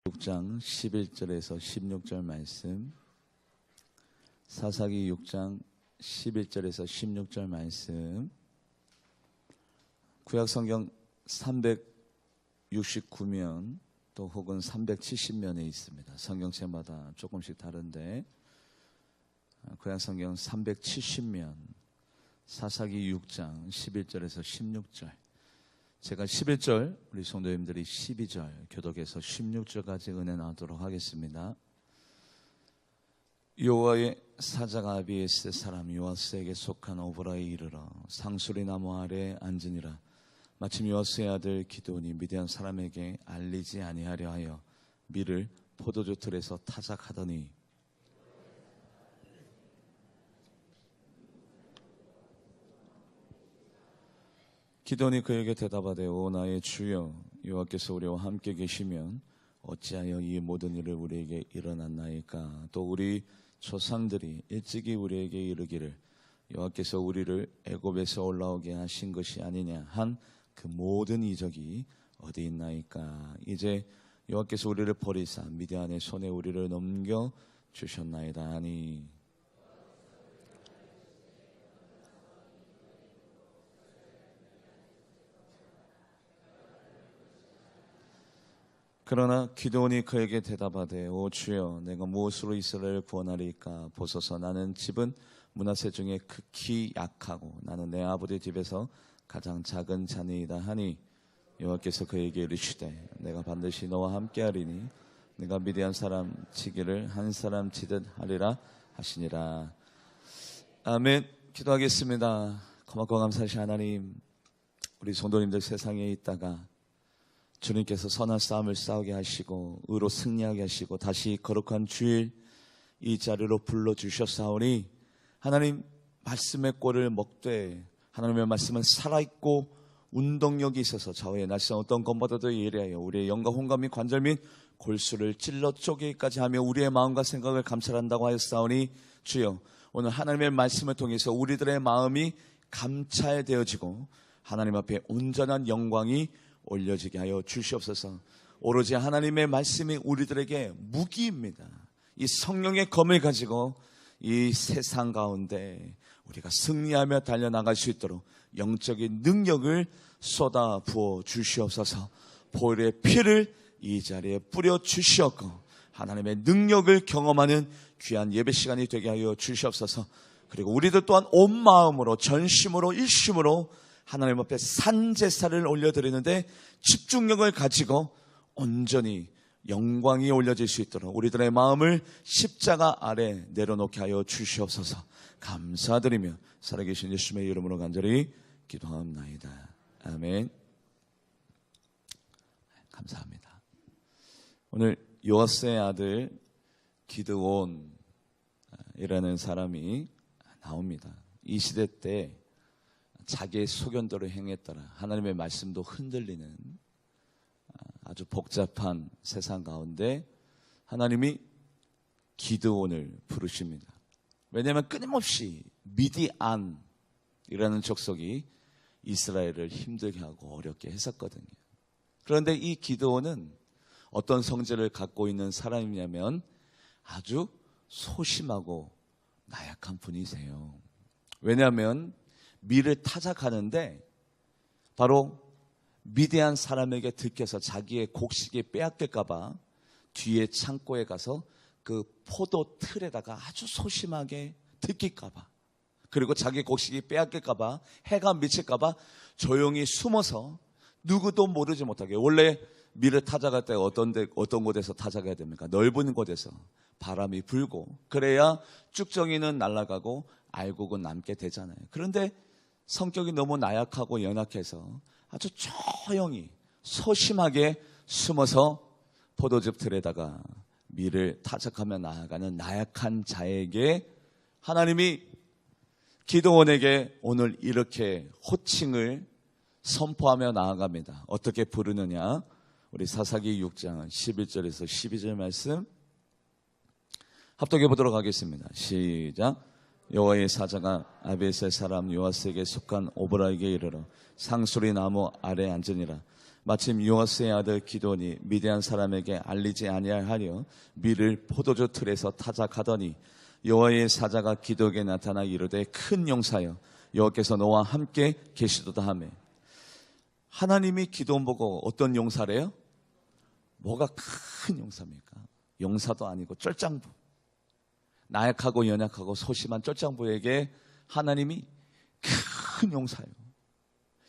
6장 11절에서 16절 말씀, 사사기 6장 11절에서 16절 말씀, 구약성경 369면 또 혹은 370면에 있습니다. 성경책마다 조금씩 다른데 구약성경 370면, 사사기 6장 11절에서 16절, 제가 11절, 우리 성도님들이 12절 교독해서 16절까지 은혜 나누도록 하겠습니다. 여호와의 사자가 아비에스 사람 요아스에게 속한 오브라에 이르러 상수리 나무 아래 앉으니라. 마침 요아스의 아들 기드온이 미디안 사람에게 알리지 아니하려 하여 밀을 포도주 틀에서 타작하더니 기드온이 그에게 대답하되 오 나의 주여, 여호와께서 우리와 함께 계시면 어찌하여 이 모든 일을 우리에게 일어났나이까. 또 우리 조상들이 일찍이 우리에게 이르기를 여호와께서 우리를 애굽에서 올라오게 하신 것이 아니냐 한 그 모든 이적이 어디 있나이까. 이제 여호와께서 우리를 버리사 미디안의 손에 우리를 넘겨 주셨나이다 하니, 그러나 기드온이 그에게 대답하되 오 주여, 내가 무엇으로 이스라엘을 구원하리까. 보소서, 나는 집은 므낫세 중에 극히 약하고 나는 내 아버지 집에서 가장 작은 자니이다 하니, 여호와께서 그에게 이르시되 내가 반드시 너와 함께하리니 내가 미디안 사람 치기를 한 사람 치듯 하리라 하시니라. 아멘. 기도하겠습니다. 고맙고 감사하신 하나님, 우리 성도님들 세상에 있다가 주님께서 선한 싸움을 싸우게 하시고 의로 승리하게 하시고 다시 거룩한 주일 이 자리로 불러주셨사오니, 하나님 말씀의 꼴을 먹되 하나님의 말씀은 살아있고 운동력이 있어서 좌우의 날씨 어떤 것보다도 예리하여 우리의 영과 혼과 및 관절 및 골수를 찔러 쪼개기까지 하며 우리의 마음과 생각을 감찰한다고 하였사오니, 주여 오늘 하나님의 말씀을 통해서 우리들의 마음이 감찰되어지고 하나님 앞에 온전한 영광이 올려지게 하여 주시옵소서. 오로지 하나님의 말씀이 우리들에게 무기입니다. 이 성령의 검을 가지고 이 세상 가운데 우리가 승리하며 달려나갈 수 있도록 영적인 능력을 쏟아 부어 주시옵소서. 보혈의 피를 이 자리에 뿌려 주시옵고 하나님의 능력을 경험하는 귀한 예배 시간이 되게 하여 주시옵소서. 그리고 우리들 또한 온 마음으로 전심으로 일심으로 하나님 앞에 산제사를 올려드리는데 집중력을 가지고 온전히 영광이 올려질 수 있도록 우리들의 마음을 십자가 아래 내려놓게 하여 주시옵소서. 감사드리며 살아계신 예수님의 이름으로 간절히 기도합나이다. 아멘. 감사합니다. 오늘 요아스의 아들 기드온이라는 사람이 나옵니다. 이 시대 때 자기의 소견대로 행했더라 하나님의 말씀도 흔들리는 아주 복잡한 세상 가운데 하나님이 기드온을 부르십니다. 왜냐하면 끊임없이 미디안이라는 족속이 이스라엘을 힘들게 하고 어렵게 했었거든요. 그런데 이 기드온은 어떤 성질을 갖고 있는 사람이냐면 아주 소심하고 나약한 분이세요. 왜냐하면 밀을 타작하는데 바로 미디안 사람에게 들켜서 자기의 곡식이 빼앗길까봐 뒤에 창고에 가서 그 포도 틀에다가 아주 소심하게 들킬까봐, 그리고 자기 곡식이 빼앗길까봐, 해가 미칠까봐 조용히 숨어서 누구도 모르지 못하게. 원래 밀을 타작할 때 어떤 곳에서 타작해야 됩니까? 넓은 곳에서 바람이 불고 그래야 쭉정이는 날아가고 알곡은 남게 되잖아요. 그런데 성격이 너무 나약하고 연약해서 아주 조용히 소심하게 숨어서 포도즙 틀에다가 밀을 타작하며 나아가는 나약한 자에게 하나님이 기드온에게 오늘 이렇게 호칭을 선포하며 나아갑니다. 어떻게 부르느냐? 우리 사사기 6장 11절에서 12절 말씀 합독해 보도록 하겠습니다. 시작. 여호와의 사자가 아비에셀 사람 요아스에게 속한 오브라에게 이르러 상수리 나무 아래 앉으니라. 마침 요아스의 아들 기드온이 미디안 사람에게 알리지 아니하려 밀을 포도주 틀에서 타작하더니 여호와의 사자가 기드온에게 나타나 이르되 큰 용사여 여호와께서 너와 함께 계시도다 하매. 하나님이 기드온 보고 어떤 용사래요? 뭐가 큰 용사입니까? 용사도 아니고 쫄장부, 나약하고 연약하고 소심한 쫄장부에게 하나님이 큰 용사예요.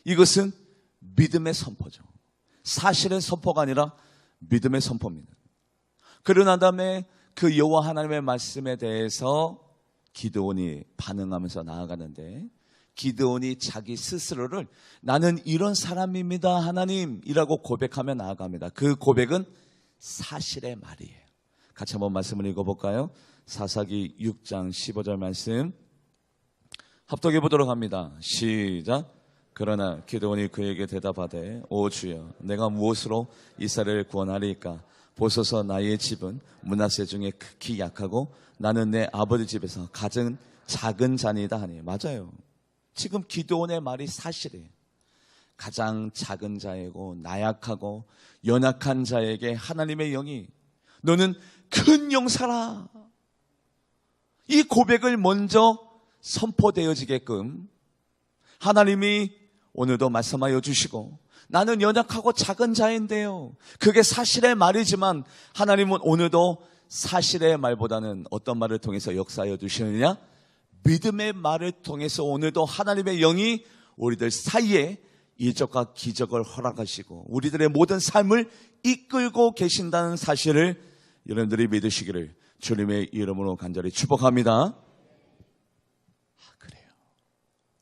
이것은 믿음의 선포죠. 사실의 선포가 아니라 믿음의 선포입니다. 그러고 난 다음에 그 여호와 하나님의 말씀에 대해서 기드온이 반응하면서 나아가는데, 기드온이 자기 스스로를 나는 이런 사람입니다 하나님이라고 고백하며 나아갑니다. 그 고백은 사실의 말이에요. 같이 한번 말씀을 읽어볼까요? 사사기 6장 15절 말씀 합독해 보도록 합니다. 시작. 그러나 기드온이 그에게 대답하되 오 주여 내가 무엇으로 이스라엘을 구원하리까? 보소서 나의 집은 므낫세 중에 극히 약하고 나는 내 아버지 집에서 가장 작은 자니이다 하니. 맞아요. 지금 기드온의 말이 사실이에요. 가장 작은 자이고 나약하고 연약한 자에게 하나님의 영이 너는 큰 용사라, 이 고백을 먼저 선포되어지게끔 하나님이 오늘도 말씀하여 주시고, 나는 연약하고 작은 자인데요, 그게 사실의 말이지만 하나님은 오늘도 사실의 말보다는 어떤 말을 통해서 역사하여 주시느냐? 믿음의 말을 통해서 오늘도 하나님의 영이 우리들 사이에 이적과 기적을 허락하시고 우리들의 모든 삶을 이끌고 계신다는 사실을 여러분들이 믿으시기를 주님의 이름으로 간절히 축복합니다. 그래요.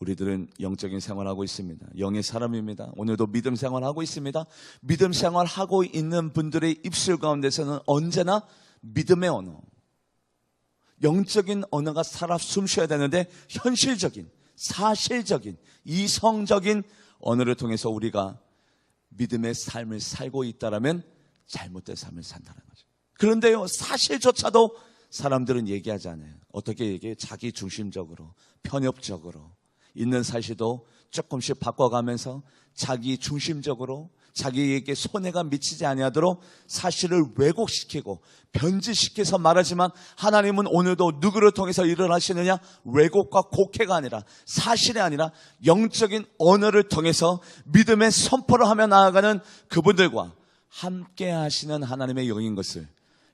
우리들은 영적인 생활하고 있습니다. 영의 사람입니다. 오늘도 믿음 생활하고 있습니다. 믿음 생활하고 있는 분들의 입술 가운데서는 언제나 믿음의 언어, 영적인 언어가 살아 숨쉬어야 되는데 현실적인, 사실적인, 이성적인 언어를 통해서 우리가 믿음의 삶을 살고 있다라면 잘못된 삶을 산다는 거죠. 그런데요, 사실조차도 사람들은 얘기하지 않아요. 어떻게 얘기해요? 자기 중심적으로, 편협적으로 있는 사실도 조금씩 바꿔가면서 자기 중심적으로 자기에게 손해가 미치지 아니하도록 사실을 왜곡시키고 변질시켜서 말하지만, 하나님은 오늘도 누구를 통해서 일을 하시느냐? 왜곡과 곡해가 아니라, 사실이 아니라 영적인 언어를 통해서 믿음의 선포를 하며 나아가는 그분들과 함께 하시는 하나님의 영인 것을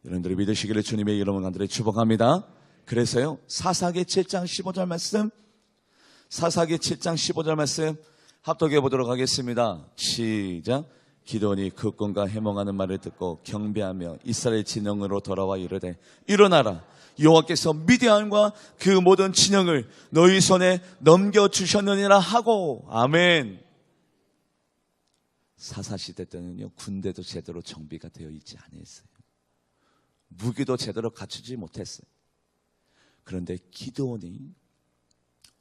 여러분들이 믿으시기를 주님의 이름으로 간절히 축복합니다. 그래서요, 사사기 7장 15절 말씀, 사사기 7장 15절 말씀 합독해 보도록 하겠습니다. 시작. 기드온이 그 꿈과 해몽하는 말을 듣고 경배하며 이스라엘 진영으로 돌아와 이르되 일어나라, 여호와께서 미디안과 그 모든 진영을 너희 손에 넘겨주셨느니라 하고. 아멘. 사사시대 때는요, 군대도 제대로 정비가 되어 있지 않았어요. 무기도 제대로 갖추지 못했어요. 그런데 기드온이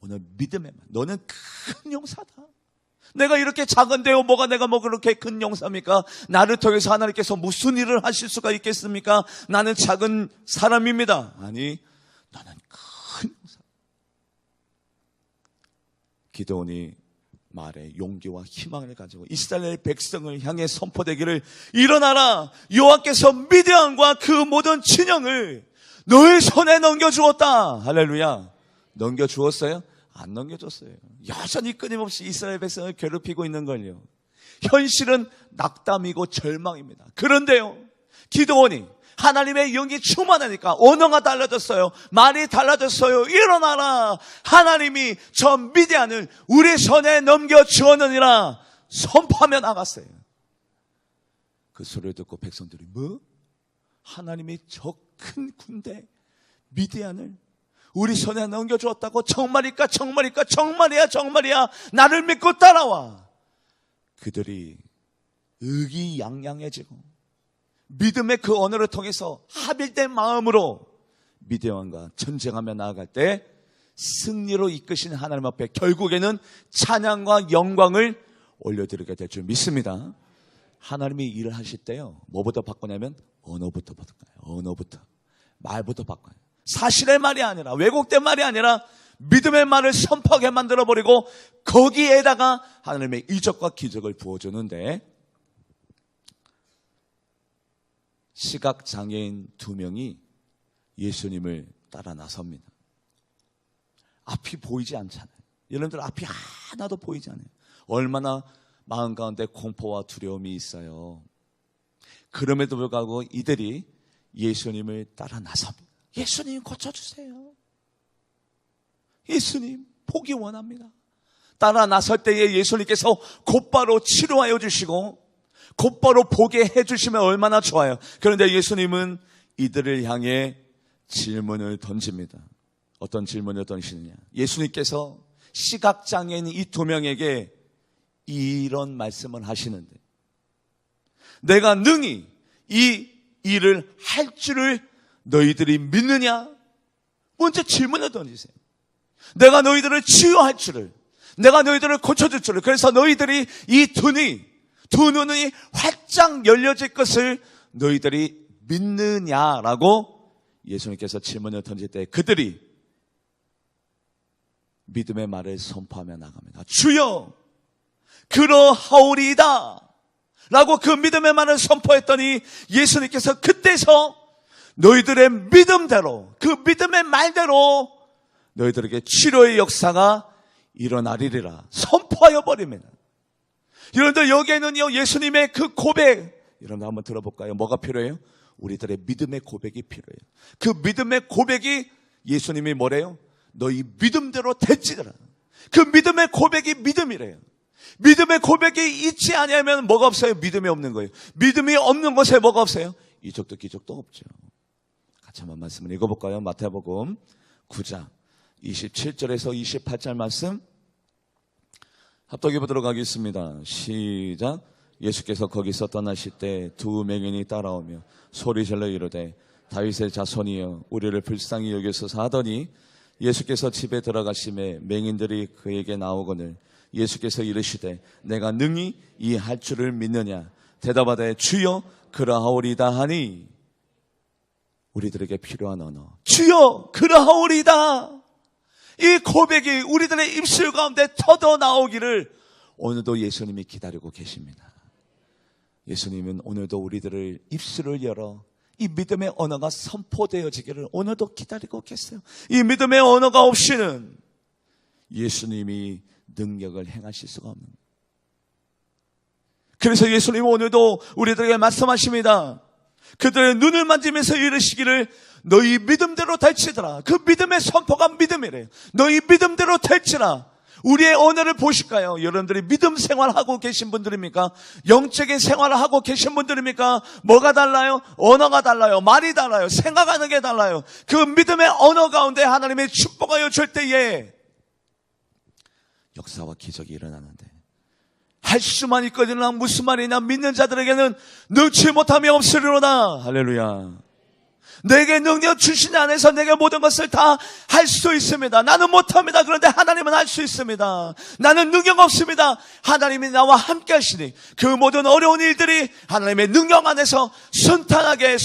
오늘 믿음의 말, 너는 큰 용사다. 내가 이렇게 작은데요, 뭐가 내가 뭐 그렇게 큰 용사입니까? 나를 통해서 하나님께서 무슨 일을 하실 수가 있겠습니까? 나는 작은 사람입니다. 아니, 너는 큰 용사. 기드온이 말에 용기와 희망을 가지고 이스라엘 백성을 향해 선포되기를, 일어나라, 여호와께서 미디안과 그 모든 진영을 너의 손에 넘겨주었다. 할렐루야. 넘겨주었어요? 안 넘겨줬어요. 여전히 끊임없이 이스라엘 백성을 괴롭히고 있는 걸요. 현실은 낙담이고 절망입니다. 그런데요, 기드온이 하나님의 영이 충만하니까 언어가 달라졌어요. 말이 달라졌어요. 일어나라, 하나님이 저 미디안을 우리 손에 넘겨주었느니라 선포하며 나갔어요. 그 소리를 듣고 백성들이 뭐? 하나님이 저 큰 군대 미디안을 우리 손에 넘겨주었다고? 정말일까? 정말일까? 정말이야, 정말이야. 나를 믿고 따라와. 그들이 의기양양해지고 믿음의 그 언어를 통해서 합일된 마음으로 미디안과 전쟁하며 나아갈 때 승리로 이끄신 하나님 앞에 결국에는 찬양과 영광을 올려드리게 될 줄 믿습니다. 하나님이 일을 하실 때요, 뭐부터 바꾸냐면 언어부터 바꿔요. 언어부터, 말부터 바꿔요. 사실의 말이 아니라, 왜곡된 말이 아니라 믿음의 말을 선포하게 만들어버리고 거기에다가 하나님의 이적과 기적을 부어주는데, 시각장애인 2명이 예수님을 따라 나섭니다. 앞이 보이지 않잖아요. 여러분들 앞이 하나도 보이지 않아요. 얼마나 마음 가운데 공포와 두려움이 있어요. 그럼에도 불구하고 이들이 예수님을 따라 나섭니다. 예수님 고쳐주세요. 예수님 보기 원합니다. 따라 나설 때에 예수님께서 곧바로 치료하여 주시고 곧바로 보게 해주시면 얼마나 좋아요. 그런데 예수님은 이들을 향해 질문을 던집니다. 어떤 질문을 던지느냐. 예수님께서 시각장애인 이 2명에게 이런 말씀을 하시는데, 내가 능히 이 일을 할 줄을 너희들이 믿느냐? 먼저 질문을 던지세요. 내가 너희들을 치유할 줄을, 내가 너희들을 고쳐줄 줄을, 그래서 너희들이 이 두 눈이 활짝 열려질 것을 너희들이 믿느냐라고 예수님께서 질문을 던질 때 그들이 믿음의 말을 선포하며 나갑니다. 주여 그러하오리이다 라고 그 믿음의 말을 선포했더니 예수님께서 그때서 너희들의 믿음대로, 그 믿음의 말대로 너희들에게 치료의 역사가 일어나리라 선포하여 버립니다. 여러분들 여기에는요, 예수님의 그 고백, 여러분들 한번 들어볼까요? 뭐가 필요해요? 우리들의 믿음의 고백이 필요해요. 그 믿음의 고백이 예수님이 뭐래요? 너희 믿음대로 될지더라. 그 믿음의 고백이 믿음이래요. 믿음의 고백이 있지 않으면 뭐가 없어요? 믿음이 없는 거예요. 믿음이 없는 것에 뭐가 없어요? 이적도 기적도 없죠. 같이 한번 말씀을 읽어볼까요? 마태복음 9장 27절에서 28절 말씀 합독해 보도록 하겠습니다. 시작. 예수께서 거기서 떠나실 때 2 맹인이 따라오며 소리질러 이르되 다윗의 자손이여 우리를 불쌍히 여기소서 하더니 예수께서 집에 들어가심에 맹인들이 그에게 나오거늘 예수께서 이르시되 내가 능히 이 할 줄을 믿느냐? 대답하되 주여 그러하오리다 하니, 우리들에게 필요한 언어, 주여 그러하오리다. 이 고백이 우리들의 입술 가운데 터져 나오기를 오늘도 예수님이 기다리고 계십니다. 예수님은 오늘도 우리들을 입술을 열어 이 믿음의 언어가 선포되어지기를 오늘도 기다리고 계세요. 이 믿음의 언어가 없이는 예수님이 능력을 행하실 수가 없는 거예요. 그래서 예수님은 오늘도 우리들에게 말씀하십니다. 그들의 눈을 만지면서 이르시기를 너희 믿음대로 될지더라. 그 믿음의 선포가 믿음이래요. 너희 믿음대로 될지라. 우리의 언어를 보실까요? 여러분들이 믿음 생활하고 계신 분들입니까? 영적인 생활을 하고 계신 분들입니까? 뭐가 달라요? 언어가 달라요. 말이 달라요. 생각하는 게 달라요. 그 믿음의 언어 가운데 하나님의 축복하여 줄 때에 역사와 기적이 일어나는데, 할 수만 있거니와 무슨 말이냐? 믿는 자들에게는 능치 못함이 없으리로다. 할렐루야. 내게 능력 주신 안에서 내게 모든 것을 다 할 수 있습니다. 나는 못합니다. 그런데 하나님은 할 수 있습니다. 나는 능력 없습니다. 하나님이 나와 함께 하시니 그 모든 어려운 일들이 하나님의 능력 안에서 순탄하게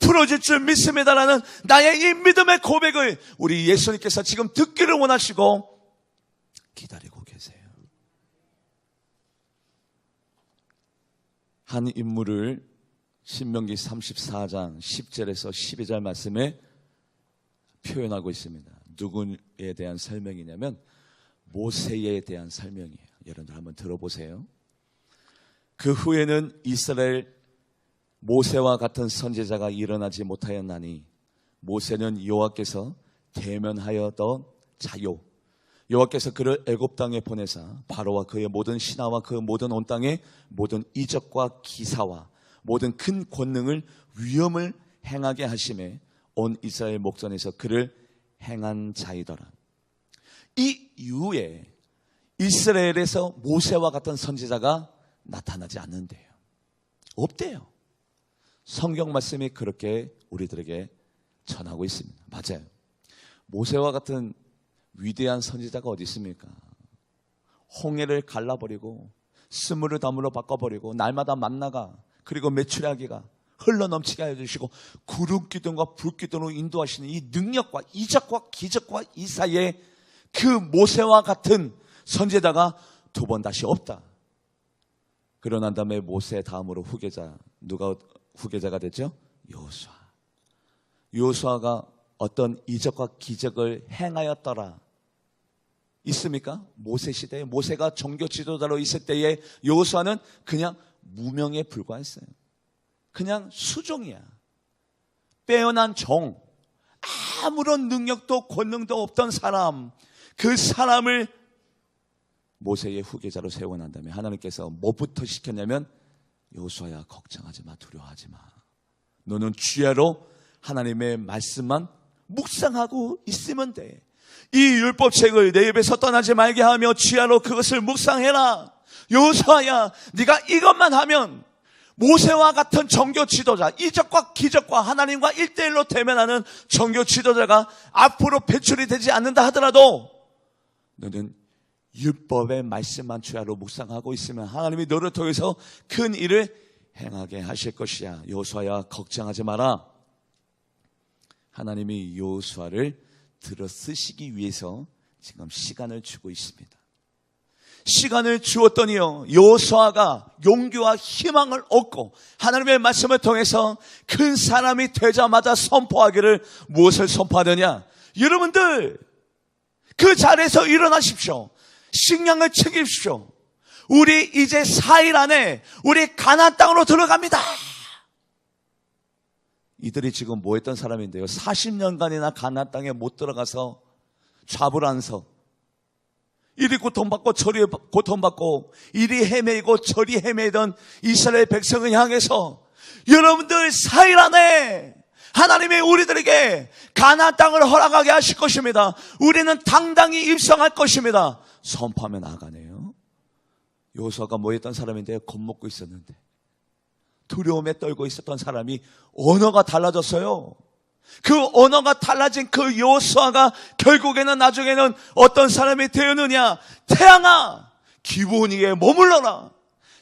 풀어질 줄 믿습니다라는 나의 이 믿음의 고백을 우리 예수님께서 지금 듣기를 원하시고 기다리고 계세요. 한 인물을 신명기 34장 10절에서 12절 말씀에 표현하고 있습니다. 누구에 대한 설명이냐면 모세에 대한 설명이에요. 여러분들 한번 들어보세요. 그 후에는 이스라엘 모세와 같은 선지자가 일어나지 못하였나니 모세는 여호와께서 대면하였던 자요, 여호와께서 그를 애굽 땅에 보내사 바로와 그의 모든 신하와 그 모든 온 땅의 모든 이적과 기사와 모든 큰 권능을 위엄을 행하게 하심에 온 이스라엘 목전에서 그를 행한 자이더라. 이 이후에 이스라엘에서 모세와 같은 선지자가 나타나지 않는데요. 없대요. 성경 말씀이 그렇게 우리들에게 전하고 있습니다. 맞아요. 모세와 같은 위대한 선지자가 어디 있습니까? 홍해를 갈라버리고 스물을 담으로 바꿔버리고 날마다 만나가 그리고 메추라기가 흘러넘치게 해주시고 구름 기둥과 불 기둥으로 인도하시는 이 능력과 이적과 기적과 이 사이에 그 모세와 같은 선지자가 두 번 다시 없다. 그러난 다음에 모세 다음으로 후계자 누가 후계자가 됐죠? 여호수아. 여호수아가 어떤 이적과 기적을 행하였더라 있습니까? 모세 시대에 모세가 종교 지도자로 있을 때에 여호수아는 그냥 무명에 불과했어요. 그냥 수종이야. 빼어난 종, 아무런 능력도 권능도 없던 사람, 그 사람을 모세의 후계자로 세워난 다음에 하나님께서 뭐부터 시켰냐면 여호수아야, 걱정하지 마, 두려워하지 마. 너는 주야로 하나님의 말씀만 묵상하고 있으면 돼. 이 율법책을 내 입에서 떠나지 말게 하며 주야로 그것을 묵상해라. 여호수아야, 네가 이것만 하면 모세와 같은 종교 지도자, 이적과 기적과 하나님과 1대1로 대면하는 종교 지도자가 앞으로 배출이 되지 않는다 하더라도 너는 율법의 말씀만 주야로 묵상하고 있으면 하나님이 너를 통해서 큰 일을 행하게 하실 것이야. 여호수아야, 걱정하지 마라. 하나님이 여호수아를 들어 쓰시기 위해서 지금 시간을 주고 있습니다. 시간을 주었더니요, 여호수아가 용기와 희망을 얻고 하나님의 말씀을 통해서 큰 사람이 되자마자 선포하기를 무엇을 선포하느냐? 여러분들 그 자리에서 일어나십시오. 식량을 챙기십시오. 우리 이제 4일 안에 우리 가나안 땅으로 들어갑니다. 이들이 지금 뭐 했던 사람인데요, 40년간이나 가나안 땅에 못 들어가서 좌불안석, 이리 고통받고 저리 고통받고 이리 헤매이고 저리 헤매던 이스라엘 백성을 향해서 여러분들 4일 안에 하나님이 우리들에게 가나안 땅을 허락하게 하실 것입니다. 우리는 당당히 입성할 것입니다. 선포하며 나가네요. 여호수아가 뭐 했던 사람인데요, 겁먹고 있었는데 두려움에 떨고 있었던 사람이 언어가 달라졌어요. 그 언어가 달라진 그 여호수아가 결국에는 나중에는 어떤 사람이 되었느냐? 태양아, 기브온에 머물러라.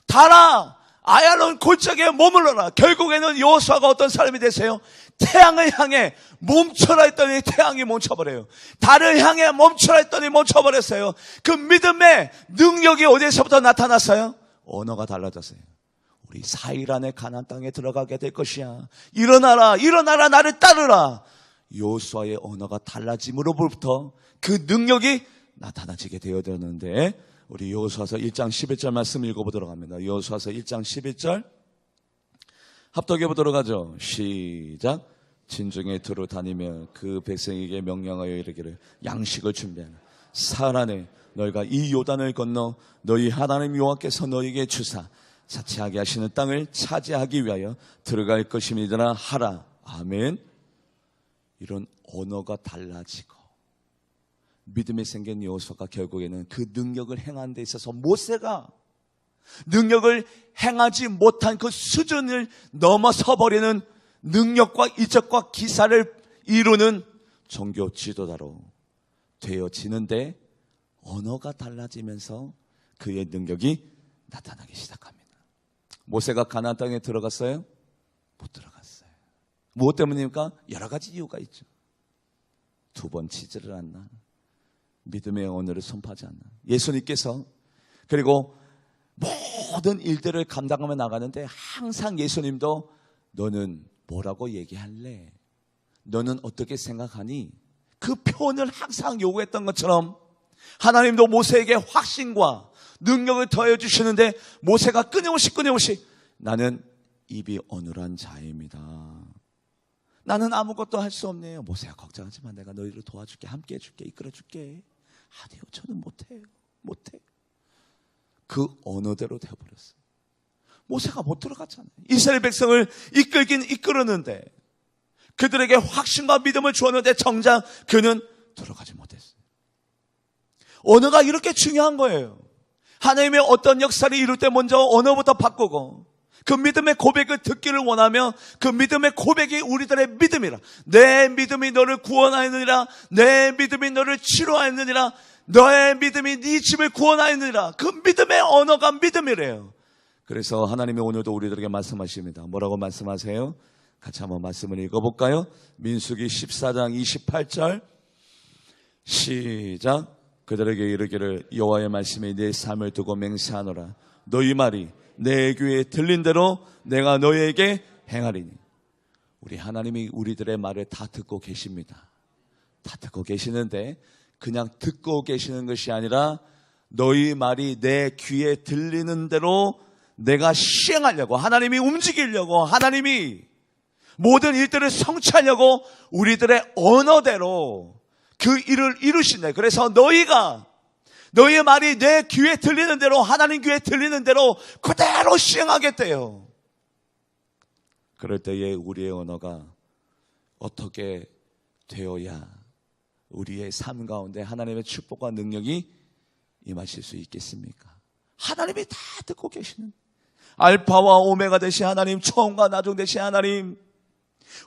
달아, 아얄론 골짜기에 머물러라. 결국에는 여호수아가 어떤 사람이 되세요? 태양을 향해 멈춰라 했더니 태양이 멈춰버려요. 달을 향해 멈춰라 했더니 멈춰버렸어요. 그 믿음의 능력이 어디에서부터 나타났어요? 언어가 달라졌어요. 우리 4일 안에 가나안 땅에 들어가게 될 것이야. 일어나라, 일어나라, 나를 따르라. 여호수아의 언어가 달라짐으로부터 그 능력이 나타나지게 되었는데, 우리 여호수아서 1장 11절 말씀 읽어보도록 합니다. 여호수아서 1장 11절 합독해 보도록 하죠. 시작. 진중에 두루 다니며 그 백성에게 명령하여 이르기를 양식을 준비하라. 사흘 안에 너희가 이 요단을 건너 너희 하나님 여호와께서 너희에게 주사 자치하게 하시는 땅을 차지하기 위하여 들어갈 것임이니라 하라. 아멘. 이런 언어가 달라지고 믿음이 생긴 여호수아가 결국에는 그 능력을 행하는 데 있어서 모세가 능력을 행하지 못한 그 수준을 넘어서 버리는 능력과 이적과 기사를 이루는 종교 지도자로 되어지는데, 언어가 달라지면서 그의 능력이 나타나기 시작합니다. 모세가 가나안 땅에 들어갔어요? 못 들어갔어요. 무엇 때문입니까? 여러 가지 이유가 있죠. 두 번 치지를 않나, 믿음의 언어를 선포하지 않나. 예수님께서 그리고 모든 일들을 감당하며 나가는데 항상 예수님도 너는 뭐라고 얘기할래? 너는 어떻게 생각하니? 그 표현을 항상 요구했던 것처럼 하나님도 모세에게 확신과 능력을 더해 주시는데 모세가 끊임없이 나는 입이 어눌한 자입니다. 나는 아무것도 할 수 없네요. 모세야, 걱정하지 마. 내가 너희를 도와줄게, 함께 해줄게, 이끌어줄게. 아니요, 저는 못해요. 그 언어대로 되어버렸어요. 모세가 못 들어갔잖아요. 이스라엘 백성을 이끌긴 이끌었는데, 그들에게 확신과 믿음을 주었는데 정작 그는 들어가지 못했어요. 언어가 이렇게 중요한 거예요. 하나님의 어떤 역사를 이룰 때 먼저 언어부터 바꾸고 그 믿음의 고백을 듣기를 원하며 그 믿음의 고백이 우리들의 믿음이라. 내 믿음이 너를 구원하였느니라. 내 믿음이 너를 치료하였느니라. 너의 믿음이 네 집을 구원하였느니라. 그 믿음의 언어가 믿음이래요. 그래서 하나님이 오늘도 우리들에게 말씀하십니다. 뭐라고 말씀하세요? 같이 한번 말씀을 읽어볼까요? 민수기 14장 28절 시작. 그들에게 이르기를 여호와의 말씀이 내 삶을 두고 맹세하노라. 너희 말이 내 귀에 들린 대로 내가 너희에게 행하리니. 우리 하나님이 우리들의 말을 다 듣고 계십니다. 다 듣고 계시는데 그냥 듣고 계시는 것이 아니라 너희 말이 내 귀에 들리는 대로 내가 시행하려고, 하나님이 움직이려고, 하나님이 모든 일들을 성취하려고 우리들의 언어대로 그 일을 이루신다. 그래서 너희의 말이 내 귀에 들리는 대로, 하나님 귀에 들리는 대로 그대로 시행하겠대요. 그럴 때에 우리의 언어가 어떻게 되어야 우리의 삶 가운데 하나님의 축복과 능력이 임하실 수 있겠습니까? 하나님이 다 듣고 계시는, 알파와 오메가 되신 하나님, 처음과 나중 되신 하나님,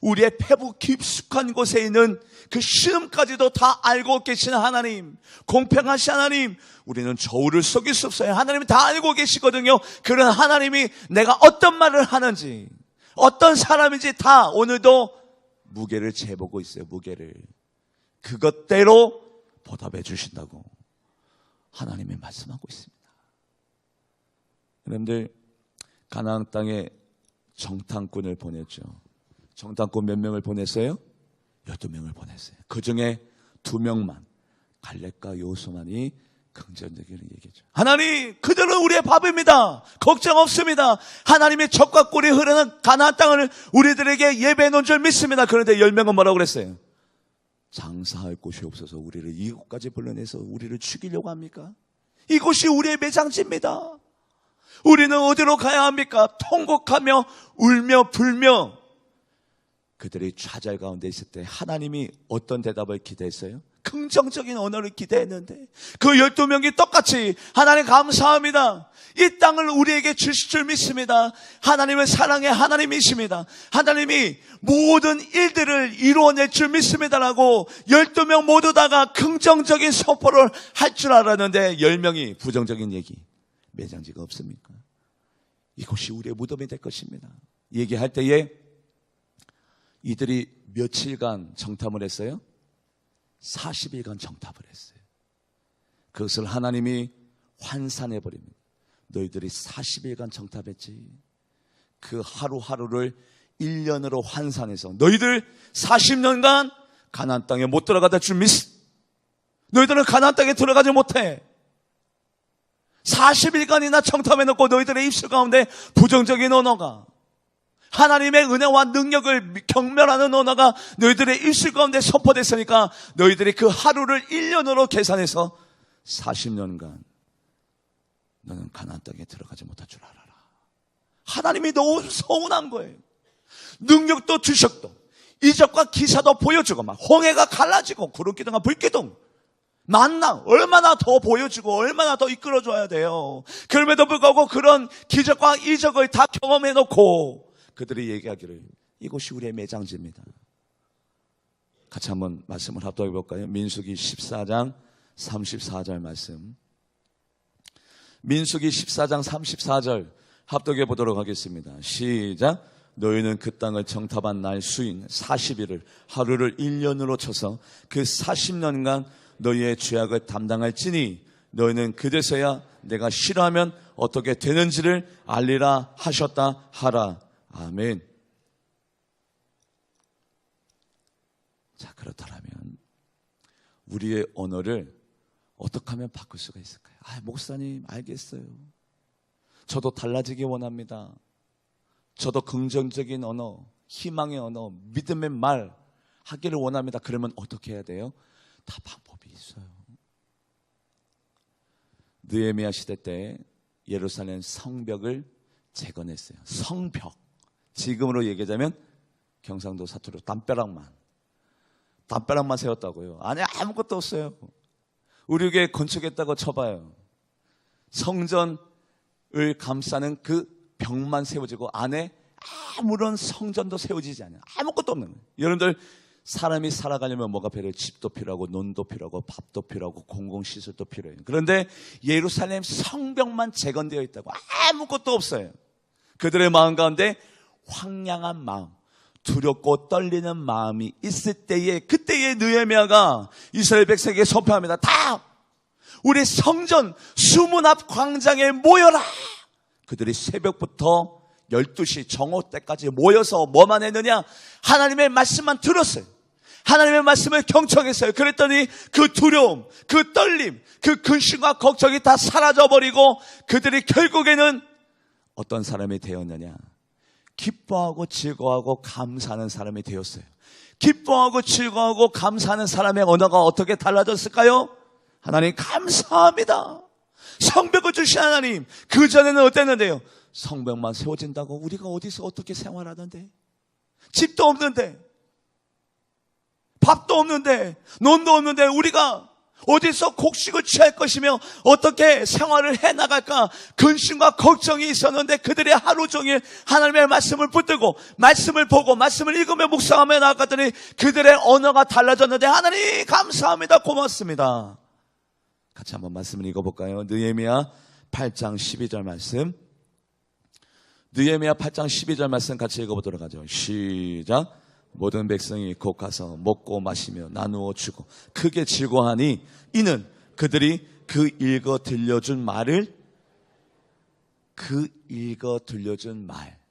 우리의 폐부 깊숙한 곳에 있는 그 신음까지도 다 알고 계시는 하나님, 공평하신 하나님, 우리는 저울을 속일 수 없어요. 하나님이 다 알고 계시거든요. 그런 하나님이 내가 어떤 말을 하는지, 어떤 사람인지 다 오늘도 무게를 재보고 있어요. 무게를. 그것대로 보답해 주신다고 하나님이 말씀하고 있습니다. 여러분들, 가나안 땅에 정탐꾼을 보냈죠. 정탐꾼 몇 명을 보냈어요? 12명을 보냈어요. 그 중에 2명만, 갈렙과 여호수아만이 긍정적인 얘기죠. 하나님, 그들은 우리의 밥입니다. 걱정 없습니다. 하나님의 젖과 꿀이 흐르는 가나안 땅을 우리들에게 예배해 놓은 줄 믿습니다. 그런데 10명은 뭐라고 그랬어요? 장사할 곳이 없어서 우리를 이곳까지 불러내서 우리를 죽이려고 합니까? 이곳이 우리의 매장지입니다. 우리는 어디로 가야 합니까? 통곡하며 울며 불며. 그들이 좌절 가운데 있을 때 하나님이 어떤 대답을 기대했어요? 긍정적인 언어를 기대했는데 그 12명이 똑같이 하나님 감사합니다. 이 땅을 우리에게 주실 줄 믿습니다. 하나님은 사랑의 하나님이십니다. 하나님이 모든 일들을 이루어낼 줄 믿습니다라고 12명 모두 다가 긍정적인 선포를 할 줄 알았는데 10명이 부정적인 얘기. 매장지가 없습니까? 이곳이 우리의 무덤이 될 것입니다. 얘기할 때에 이들이 며칠간 정탐을 했어요? 40일간 정탐을 했어요. 그것을 하나님이 환산해버립니다. 너희들이 40일간 정탐했지. 그 하루하루를 1년으로 환산해서 너희들 40년간 가나안 땅에 못 들어가다 줄 믿어. 너희들은 가나안 땅에 들어가지 못해. 40일간이나 정탐해놓고 너희들의 입술 가운데 부정적인 언어가, 하나님의 은혜와 능력을 경멸하는 언어가 너희들의 입술 가운데 선포됐으니까 너희들이 그 하루를 1년으로 계산해서 40년간 너는 가나안 땅에 들어가지 못할 줄 알아라. 하나님이 너무 서운한 거예요. 능력도 주셨고 이적과 기사도 보여주고 막 홍해가 갈라지고 구름기둥과 불기둥 만나 얼마나 더 보여주고 얼마나 더 이끌어줘야 돼요. 그럼에도 불구하고 그런 기적과 이적을 다 경험해놓고 그들이 얘기하기를 이곳이 우리의 매장지입니다. 같이 한번 말씀을 합독해 볼까요? 민수기 14장 34절 말씀. 민수기 14장 34절 합독해 보도록 하겠습니다. 시작. 너희는 그 땅을 정탐한 날 수인 40일을 하루를 1년으로 쳐서 그 40년간 너희의 죄악을 담당할지니 너희는 그제서야 내가 싫어하면 어떻게 되는지를 알리라 하셨다 하라. 아멘. 자, 그렇다면 우리의 언어를 어떻게 하면 바꿀 수가 있을까요? 목사님 알겠어요. 저도 달라지기 원합니다. 저도 긍정적인 언어, 희망의 언어, 믿음의 말 하기를 원합니다. 그러면 어떻게 해야 돼요? 다 방법이 있어요. 느헤미야 시대 때 예루살렘 성벽을 재건했어요. 성벽. 지금으로 얘기하자면 경상도 사투리로 담벼락만 세웠다고요. 안에 아무것도 없어요. 우리 교회 건축했다고 쳐봐요. 성전을 감싸는 그 벽만 세워지고 안에 아무런 성전도 세워지지 않아요. 아무것도 없는 거예요. 여러분들, 사람이 살아가려면 뭐가 필요해요? 집도 필요하고 논도 필요하고 밥도 필요하고 공공시설도 필요해요. 그런데 예루살렘 성벽만 재건되어 있다고 아무것도 없어요. 그들의 마음 가운데 황량한 마음, 두렵고 떨리는 마음이 있을 때에, 그때에 느헤미야가 이스라엘 백성에게 선포합니다. 다 우리 성전 수문 앞 광장에 모여라. 그들이 새벽부터 12시 정오 때까지 모여서 뭐만 했느냐? 하나님의 말씀만 들었어요. 하나님의 말씀을 경청했어요. 그랬더니 그 두려움, 그 떨림, 그 근심과 걱정이 다 사라져버리고 그들이 결국에는 어떤 사람이 되었느냐? 기뻐하고 즐거워하고 감사하는 사람이 되었어요. 기뻐하고 즐거워하고 감사하는 사람의 언어가 어떻게 달라졌을까요? 하나님 감사합니다. 성벽을 주신 하나님. 그전에는 어땠는데요? 성벽만 세워진다고 우리가 어디서 어떻게 생활하는데? 집도 없는데, 밥도 없는데, 논도 없는데 우리가 어디서 곡식을 취할 것이며 어떻게 생활을 해나갈까 근심과 걱정이 있었는데 그들이 하루 종일 하나님의 말씀을 붙들고 말씀을 보고 말씀을 읽으며 묵상하며 나아갔더니 그들의 언어가 달라졌는데 하나님 감사합니다. 고맙습니다. 같이 한번 말씀을 읽어볼까요? 느헤미야 8장 12절 말씀. 느헤미야 8장 12절 말씀 같이 읽어보도록 하죠. 시작. 모든 백성이 곧 가서 먹고 마시며 나누어 주고 크게 즐거워하니 이는 그들이 그 읽어 들려준 말을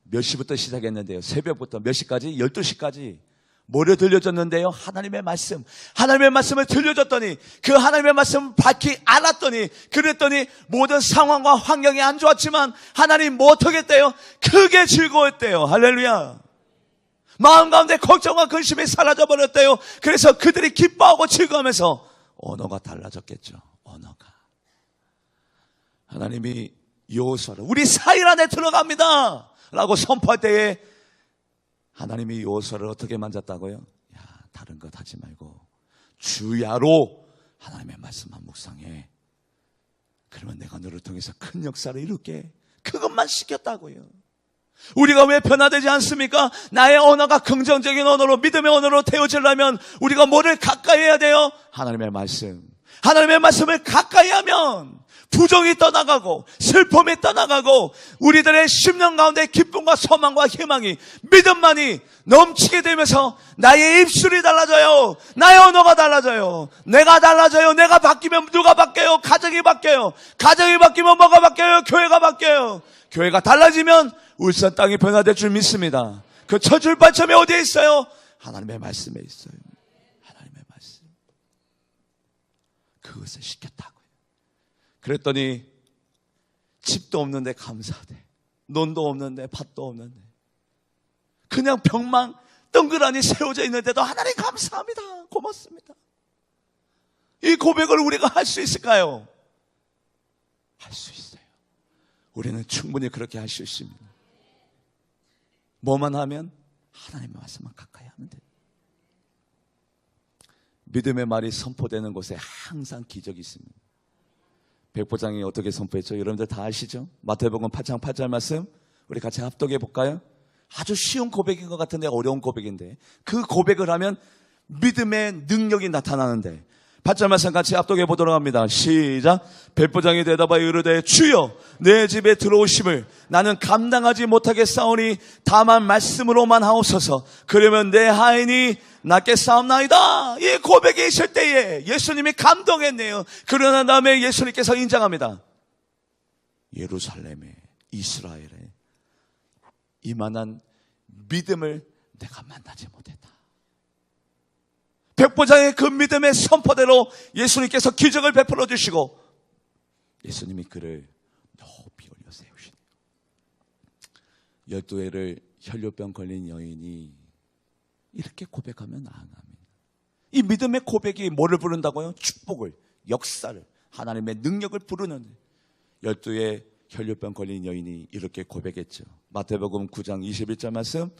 몇 시부터 시작했는데요? 새벽부터 몇 시까지? 12시까지 뭐를 들려줬는데요? 하나님의 말씀. 하나님의 말씀을 들려줬더니 그 하나님의 말씀을 밝히 알았더니 그랬더니 모든 상황과 환경이 안 좋았지만 하나님 뭐 어떻게 했대요? 크게 즐거웠대요. 할렐루야. 마음 가운데 걱정과 근심이 사라져버렸대요. 그래서 그들이 기뻐하고 즐거워하면서 언어가 달라졌겠죠. 언어가. 하나님이 여호수아를 우리 사일 안에 들어갑니다 라고 선포할 때에 하나님이 여호수아를 어떻게 만졌다고요? 야, 다른 것 하지 말고 주야로 하나님의 말씀만 묵상해. 그러면 내가 너를 통해서 큰 역사를 이룰게. 그것만 시켰다고요. 우리가 왜 변화되지 않습니까? 나의 언어가 긍정적인 언어로 믿음의 언어로 되어지려면 우리가 뭐를 가까이 해야 돼요? 하나님의 말씀. 하나님의 말씀을 가까이 하면 부정이 떠나가고 슬픔이 떠나가고 우리들의 심령 가운데 기쁨과 소망과 희망이 믿음만이 넘치게 되면서 나의 입술이 달라져요. 나의 언어가 달라져요. 내가 달라져요. 내가 바뀌면 누가 바뀌어요? 가정이 바뀌어요. 가정이 바뀌면 뭐가 바뀌어요? 교회가 바뀌어요. 교회가 달라지면 울산 땅이 변화될 줄 믿습니다. 그 첫 출발점이 어디에 있어요? 하나님의 말씀에 있어요. 하나님의 말씀. 그것을 시켰다고요. 그랬더니 집도 없는데 감사하대. 논도 없는데 밭도 없는데 그냥 벽만 덩그러니 세워져 있는데도 하나님 감사합니다. 고맙습니다. 이 고백을 우리가 할 수 있을까요? 할 수 있어요. 우리는 충분히 그렇게 할 수 있습니다. 뭐만 하면 하나님의 말씀만 가까이 하면 돼요. 믿음의 말이 선포되는 곳에 항상 기적이 있습니다. 백보장이 어떻게 선포했죠? 여러분들 다 아시죠? 마태복음 8장 8절 말씀 우리 같이 합독해 볼까요? 아주 쉬운 고백인 것 같은데 어려운 고백인데 그 고백을 하면 믿음의 능력이 나타나는데 8절 말씀 같이 합독해 보도록 합니다. 시작. 백부장이 대답하여 이르되 주여 내 집에 들어오심을 나는 감당하지 못하겠사오니 다만 말씀으로만 하옵소서. 그러면 내 하인이 낫겠사옵나이다. 이 고백이 있을 때에 예수님이 감동했네요. 그러나 다음에 예수님께서 인정합니다. 예루살렘에 이스라엘에 이만한 믿음을 내가 만나지 못했다. 백보장의 그 믿음의 선포대로 예수님께서 기적을 베풀어 주시고 예수님이 그를 높이 올려 세우시네요. 12회를 혈류병 걸린 여인이 이렇게 고백하면 나아갑니다. 이 믿음의 고백이 뭐를 부른다고요? 축복을, 역사를, 하나님의 능력을 부르는 12회 혈류병 걸린 여인이 이렇게 고백했죠. 마태복음 9장 21절 말씀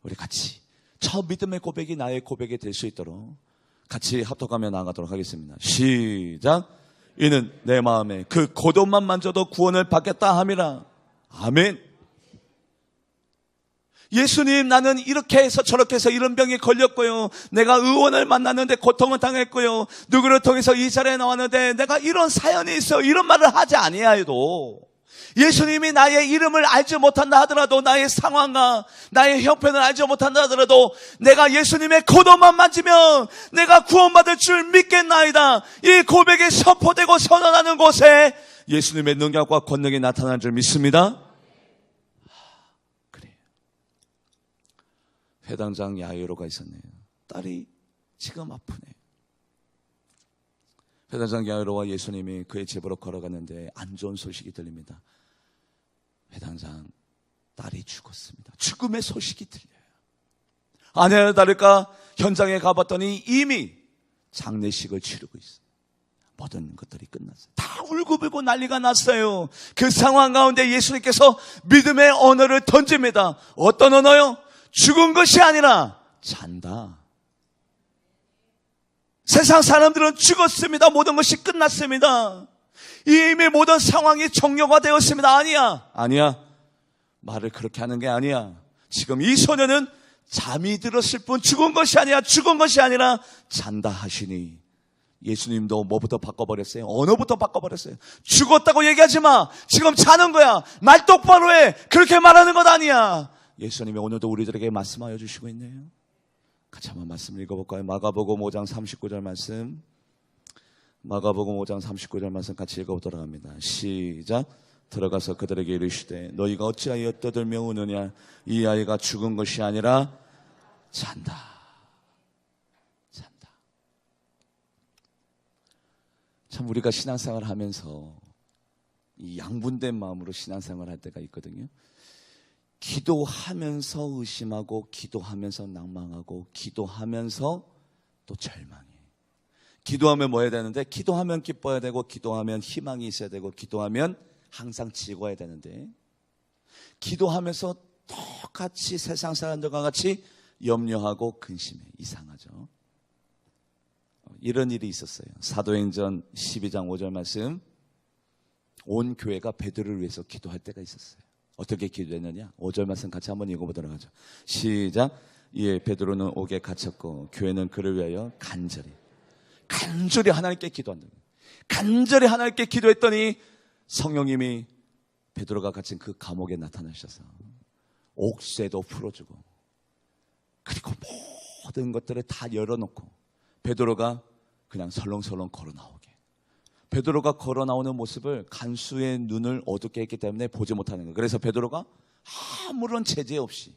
우리 같이 저 믿음의 고백이 나의 고백이 될 수 있도록 같이 합독하며 나아가도록 하겠습니다. 시작. 이는 내 마음에 그 고도만 만져도 구원을 받겠다 함이라. 아멘. 예수님 나는 이렇게 해서 저렇게 해서 이런 병이 걸렸고요. 내가 의원을 만났는데 고통을 당했고요. 누구를 통해서 이 자리에 나왔는데 내가 이런 사연이 있어. 이런 말을 하지 아니하여도 예수님이 나의 이름을 알지 못한다 하더라도 나의 상황과 나의 형편을 알지 못한다 하더라도 내가 예수님의 고도만 만지면 내가 구원받을 줄 믿겠나이다. 이 고백이 선포되고 선언하는 곳에 예수님의 능력과 권능이 나타난 줄 믿습니다. 회당장 야이로가 있었네요. 딸이 지금 아프네요. 회당장 야이로와 예수님이 그의 집으로 걸어갔는데 안 좋은 소식이 들립니다. 회당장 딸이 죽었습니다. 죽음의 소식이 들려요. 아니나 다를까 현장에 가봤더니 이미 장례식을 치르고 있어요. 모든 것들이 끝났어요. 다 울고불고 난리가 났어요. 그 상황 가운데 예수님께서 믿음의 언어를 던집니다. 어떤 언어요? 죽은 것이 아니라 잔다. 세상 사람들은 죽었습니다. 모든 것이 끝났습니다. 이미 모든 상황이 종료가 되었습니다. 아니야. 말을 그렇게 하는 게 아니야. 지금 이 소녀는 잠이 들었을 뿐 죽은 것이 아니라 잔다 하시니 예수님도 뭐부터 바꿔버렸어요? 언어부터 바꿔버렸어요. 죽었다고 얘기하지 마. 지금 자는 거야. 말 똑바로 해. 그렇게 말하는 것 아니야. 예수님이 오늘도 우리들에게 말씀하여 주시고 있네요. 같이 한번 말씀 읽어볼까요? 마가복음 5장 39절 말씀. 마가복음 5장 39절 말씀 같이 읽어보도록 합니다. 시작. 들어가서 그들에게 이르시되 너희가 어찌하여 떠들며 우느냐? 이 아이가 죽은 것이 아니라 잔다. 참 우리가 신앙생활을 하면서 이 양분된 마음으로 신앙생활을 할 때가 있거든요. 기도하면서 의심하고 기도하면서 낭망하고 기도하면서 또 절망해. 기도하면 뭐 해야 되는데 기도하면 기뻐야 되고 기도하면 희망이 있어야 되고 기도하면 항상 즐거워야 되는데 기도하면서 똑같이 세상 사람들과 같이 염려하고 근심해. 이상하죠. 이런 일이 있었어요. 사도행전 12장 5절 말씀. 온 교회가 베드로를 위해서 기도할 때가 있었어요. 어떻게 기도했느냐? 5절 말씀 같이 한번 읽어보도록 하죠. 시작. 이에 베드로는 옥에 갇혔고 교회는 그를 위하여 간절히 하나님께 기도한다. 간절히 하나님께 기도했더니 성령님이 베드로가 갇힌 그 감옥에 나타나셔서 옥새도 풀어주고 그리고 모든 것들을 다 열어놓고 베드로가 그냥 설렁설렁 걸어 나오게. 베드로가 걸어 나오는 모습을 간수의 눈을 어둡게 했기 때문에 보지 못하는 거예요. 그래서 베드로가 아무런 제재 없이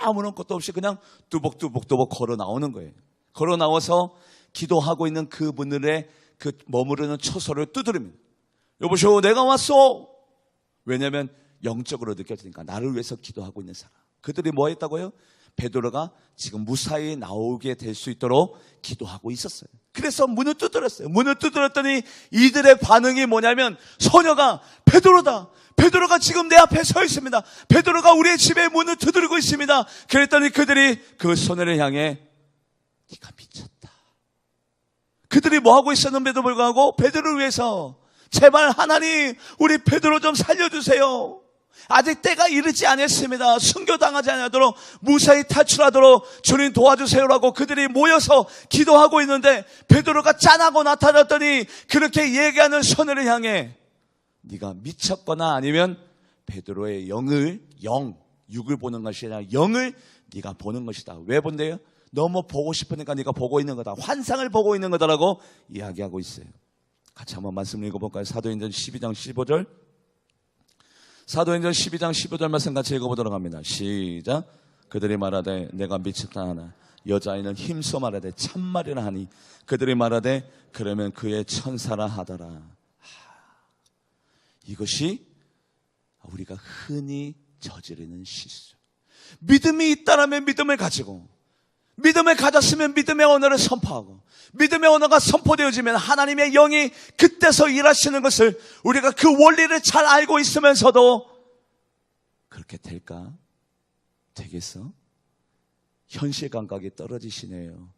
아무런 것도 없이 그냥 뚜벅뚜벅 걸어 나오는 거예요. 걸어 나와서 기도하고 있는 그분들의 그 머무르는 처소를 두드립니다. 여보시오, 내가 왔어. 왜냐하면 영적으로 느껴지니까 나를 위해서 기도하고 있는 사람. 그들이 뭐 했다고요? 베드로가 지금 무사히 나오게 될 수 있도록 기도하고 있었어요. 그래서 문을 두드렸어요. 문을 두드렸더니 이들의 반응이 뭐냐면 소녀가 베드로다. 베드로가 지금 내 앞에 서 있습니다. 베드로가 우리의 집에 문을 두드리고 있습니다. 그랬더니 그들이 그 소녀를 향해 네가 미쳤다. 그들이 뭐 하고 있었는데도 불구하고 베드로를 위해서 제발 하나님 우리 베드로 좀 살려주세요. 아직 때가 이르지 않았습니다. 순교당하지 않도록 무사히 탈출하도록 주님 도와주세요라고 그들이 모여서 기도하고 있는데 베드로가 짠하고 나타났더니 그렇게 얘기하는 소녀를 향해 네가 미쳤거나 아니면 베드로의 육을 보는 것이 아니라 영을 네가 보는 것이다. 왜 본대요? 너무 보고 싶으니까 네가 보고 있는 거다. 환상을 보고 있는 거다라고 이야기하고 있어요. 같이 한번 말씀 읽어볼까요? 사도행전 12장 15절. 사도행전 12장 15절 말씀 같이 읽어보도록 합니다. 시작. 그들이 말하되 내가 미쳤다 하나 여자아이는 힘써 말하되 참말이라 하니 그들이 말하되 그러면 그의 천사라 하더라. 이것이 우리가 흔히 저지르는 실수. 믿음이 있다라면 믿음을 가지고 믿음을 가졌으면 믿음의 언어를 선포하고 믿음의 언어가 선포되어지면 하나님의 영이 그때서 일하시는 것을 우리가 그 원리를 잘 알고 있으면서도 그렇게 될까? 되겠어? 현실 감각이 떨어지시네요.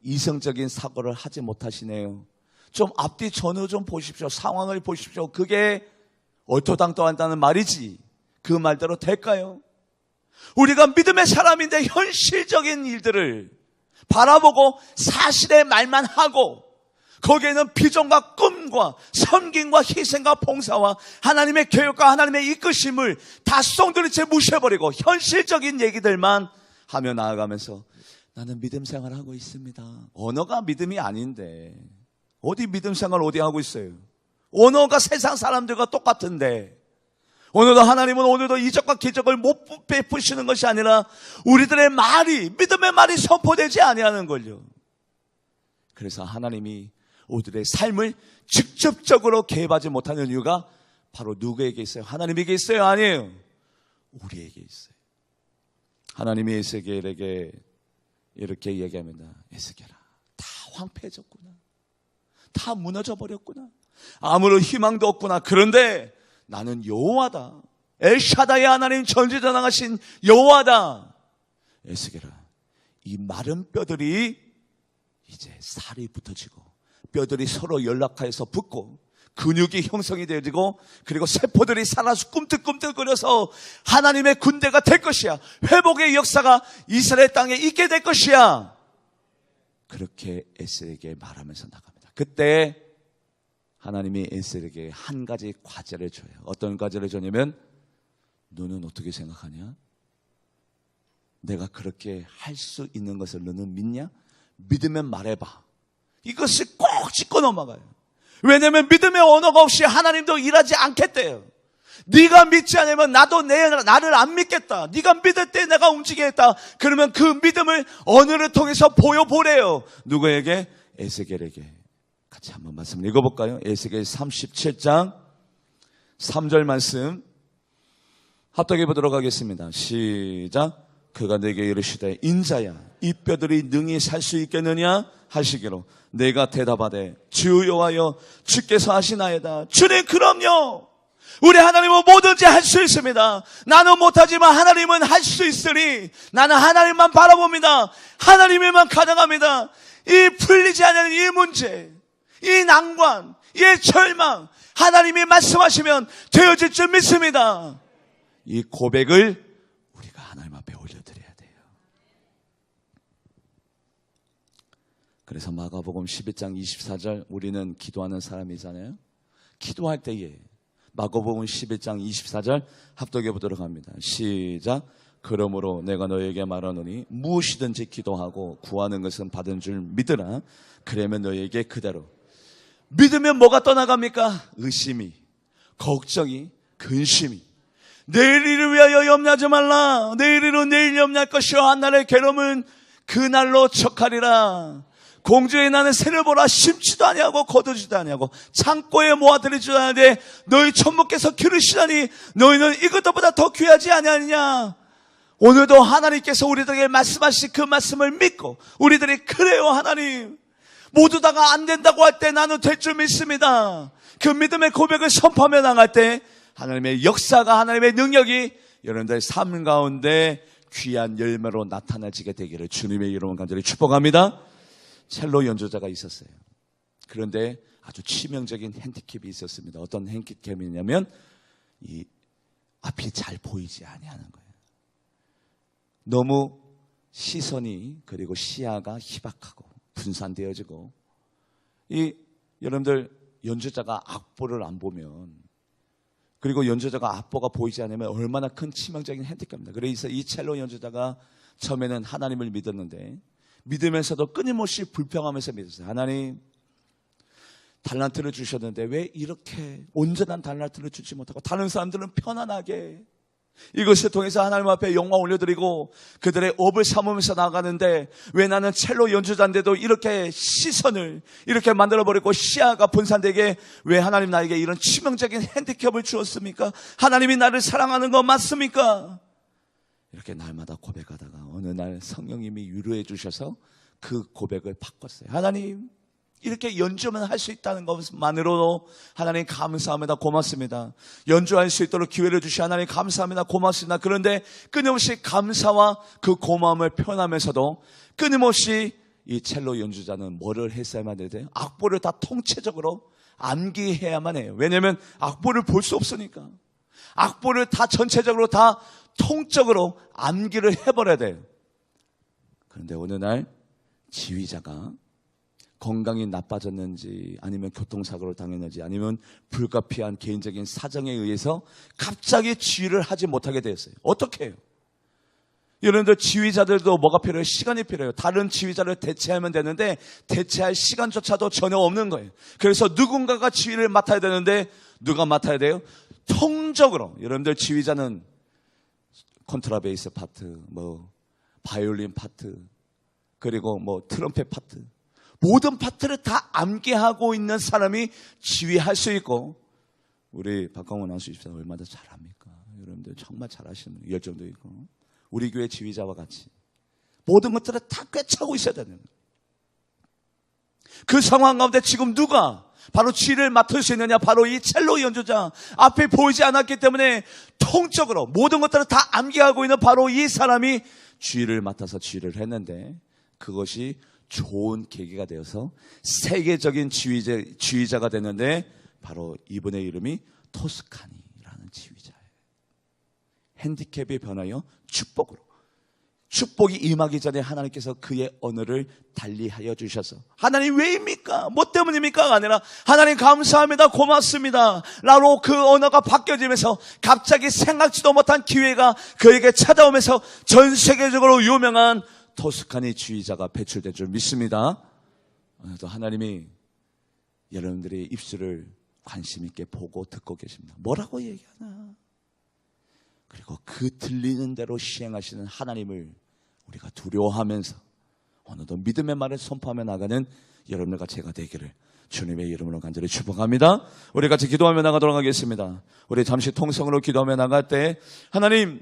이성적인 사고를 하지 못하시네요. 좀 앞뒤 전후 좀 보십시오. 상황을 보십시오. 그게 얼토당토한다는 말이지 그 말대로 될까요? 우리가 믿음의 사람인데 현실적인 일들을 바라보고 사실의 말만 하고 거기에는 비전과 꿈과 섬김과 희생과 봉사와 하나님의 교육과 하나님의 이끄심을 다 쏙들인 채 무시해버리고 현실적인 얘기들만 하며 나아가면서 나는 믿음 생활하고 있습니다. 언어가 믿음이 아닌데 어디 믿음 생활 어디 하고 있어요? 언어가 세상 사람들과 똑같은데 오늘도 하나님은 오늘도 이적과 기적을 못 베푸시는 것이 아니라 우리들의 말이, 믿음의 말이 선포되지 아니하는 걸요. 그래서 하나님이 우리들의 삶을 직접적으로 개입하지 못하는 이유가 바로 누구에게 있어요? 하나님에게 있어요? 아니에요. 우리에게 있어요. 하나님이 에스겔에게 이렇게 얘기합니다. 에스겔아, 다 황폐해졌구나. 다 무너져 버렸구나. 아무런 희망도 없구나. 그런데 나는 여호와다. 엘샤다의 하나님, 전지전능하신 여호와다. 에스겔아, 이 마른 뼈들이 이제 살이 붙어지고 뼈들이 서로 연락하여서 붙고 근육이 형성이 되어지고 그리고 세포들이 살아서 꿈틀꿈틀거려서 하나님의 군대가 될 것이야. 회복의 역사가 이스라엘 땅에 있게 될 것이야. 그렇게 에스겔에게 말하면서 나갑니다. 그때 하나님이 에스겔에게 한 가지 과제를 줘요. 어떤 과제를 주냐면, 너는 어떻게 생각하냐? 내가 그렇게 할 수 있는 것을 너는 믿냐? 믿으면 말해봐. 이것을 꼭 짚고 넘어가요. 왜냐하면 믿음의 언어가 없이 하나님도 일하지 않겠대요. 네가 믿지 않으면 나도 나를 안 믿겠다. 네가 믿을 때 내가 움직이겠다. 그러면 그 믿음을 언어를 통해서 보여보래요. 누구에게? 에스겔에게. 같이 한번 말씀을 읽어볼까요? 에스겔 37장 3절 말씀 합독해 보도록 하겠습니다. 시작. 그가 내게 이르시되, 인자야, 이 뼈들이 능히 살 수 있겠느냐 하시기로 내가 대답하되, 주 여호와여, 주께서 하시나이다. 주님, 그럼요. 우리 하나님은 뭐든지 할 수 있습니다. 나는 못하지만 하나님은 할 수 있으니 나는 하나님만 바라봅니다. 하나님이만 가능합니다. 이 풀리지 않는 이 문제, 이 난관, 이 절망, 하나님이 말씀하시면 되어질 줄 믿습니다. 이 고백을 우리가 하나님 앞에 올려드려야 돼요. 그래서 마가복음 11장 24절, 우리는 기도하는 사람이잖아요. 기도할 때에 마가복음 11장 24절 합독해 보도록 합니다. 시작. 그러므로 내가 너에게 말하노니 무엇이든지 기도하고 구하는 것은 받은 줄 믿으라. 그러면 너에게 그대로. 믿으면 뭐가 떠나갑니까? 의심이, 걱정이, 근심이. 내일 일을 위하여 염려하지 말라. 내일 일은 내일 염려할 것이요 한날의 괴로움은 그날로 척하리라. 공주의 나는 새를 보라. 심지도 아니하고 거두지도 아니하고 창고에 모아들이지도 않는데 너희 천부께서 기르시다니 너희는 이것보다 더 귀하지 아니하느냐. 오늘도 하나님께서 우리들에게 말씀하신 그 말씀을 믿고 우리들이 그래요 하나님, 모두 다가 안 된다고 할 때 나는 될 줄 믿습니다. 그 믿음의 고백을 선포하며 나갈 때 하나님의 역사가, 하나님의 능력이 여러분들의 삶 가운데 귀한 열매로 나타나지게 되기를 주님의 이름으로 간절히 축복합니다. 첼로 연주자가 있었어요. 그런데 아주 치명적인 핸디캡이 있었습니다. 어떤 핸디캡이냐면 이 앞이 잘 보이지 아니하는 거예요. 너무 시선이, 그리고 시야가 희박하고 분산되어지고, 이 여러분들 연주자가 악보를 안 보면, 그리고 연주자가 악보가 보이지 않으면 얼마나 큰 치명적인 핸디캡입니다. 그래서 이 첼로 연주자가 처음에는 하나님을 믿었는데 믿으면서도 끊임없이 불평하면서 믿었어요. 하나님, 달란트를 주셨는데 왜 이렇게 온전한 달란트를 주지 못하고 다른 사람들은 편안하게 이것을 통해서 하나님 앞에 영광 올려드리고 그들의 업을 삼으면서 나가는데 왜 나는 첼로 연주자인데도 이렇게 시선을 이렇게 만들어버리고 시야가 분산되게 왜 하나님 나에게 이런 치명적인 핸디캡을 주었습니까? 하나님이 나를 사랑하는 거 맞습니까? 이렇게 날마다 고백하다가 어느 날 성령님이 위로해 주셔서 그 고백을 바꿨어요. 하나님, 이렇게 연주만 할 수 있다는 것만으로도 하나님 감사합니다. 고맙습니다. 연주할 수 있도록 기회를 주시 하나님 감사합니다. 고맙습니다. 그런데 끊임없이 감사와 그 고마움을 표현하면서도 끊임없이 이 첼로 연주자는 뭐를 했어야만 돼요? 악보를 다 통체적으로 암기해야만 해요. 왜냐하면 악보를 볼 수 없으니까. 악보를 다 전체적으로 다 통적으로 암기를 해버려야 돼요. 그런데 어느 날 지휘자가 건강이 나빠졌는지 아니면 교통사고를 당했는지 아니면 불가피한 개인적인 사정에 의해서 갑자기 지휘를 하지 못하게 되었어요. 어떻게 해요? 여러분들 지휘자들도 뭐가 필요해요? 시간이 필요해요. 다른 지휘자를 대체하면 되는데 대체할 시간조차도 전혀 없는 거예요. 그래서 누군가가 지휘를 맡아야 되는데 누가 맡아야 돼요? 통적으로 여러분들 지휘자는 콘트라베이스 파트, 바이올린 파트, 그리고 트럼펫 파트, 모든 파트를 다 암기하고 있는 사람이 지휘할 수 있고, 우리 박광원 안수집사 얼마나 잘합니까? 여러분들 정말 잘하시는 분, 열정도 있고, 우리 교회 지휘자와 같이 모든 것들을 다 꿰차고 있어야 되는 거예요. 그 상황 가운데 지금 누가 바로 지휘를 맡을 수 있느냐? 바로 이 첼로 연주자, 앞에 보이지 않았기 때문에 통적으로 모든 것들을 다 암기하고 있는 바로 이 사람이 지휘를 맡아서 지휘를 했는데, 그것이 좋은 계기가 되어서 세계적인 지휘자가 됐는데, 바로 이분의 이름이 토스카니라는 지휘자예요. 핸디캡이 변하여 축복으로, 축복이 임하기 전에 하나님께서 그의 언어를 달리하여 주셔서, 하나님 왜입니까? 뭐 때문입니까? 아니라 하나님 감사합니다, 고맙습니다 라로 그 언어가 바뀌어지면서 갑자기 생각지도 못한 기회가 그에게 찾아오면서 전 세계적으로 유명한 토스카니 지휘자가 배출될 줄 믿습니다. 오늘도 하나님이 여러분들의 입술을 관심 있게 보고 듣고 계십니다. 뭐라고 얘기하나? 그리고 그 들리는 대로 시행하시는 하나님을 우리가 두려워하면서 오늘도 믿음의 말을 선포하며 나가는 여러분들과 제가 되기를 주님의 이름으로 간절히 축복합니다. 우리 같이 기도하며 나가도록 하겠습니다. 우리 잠시 통성으로 기도하며 나갈 때, 하나님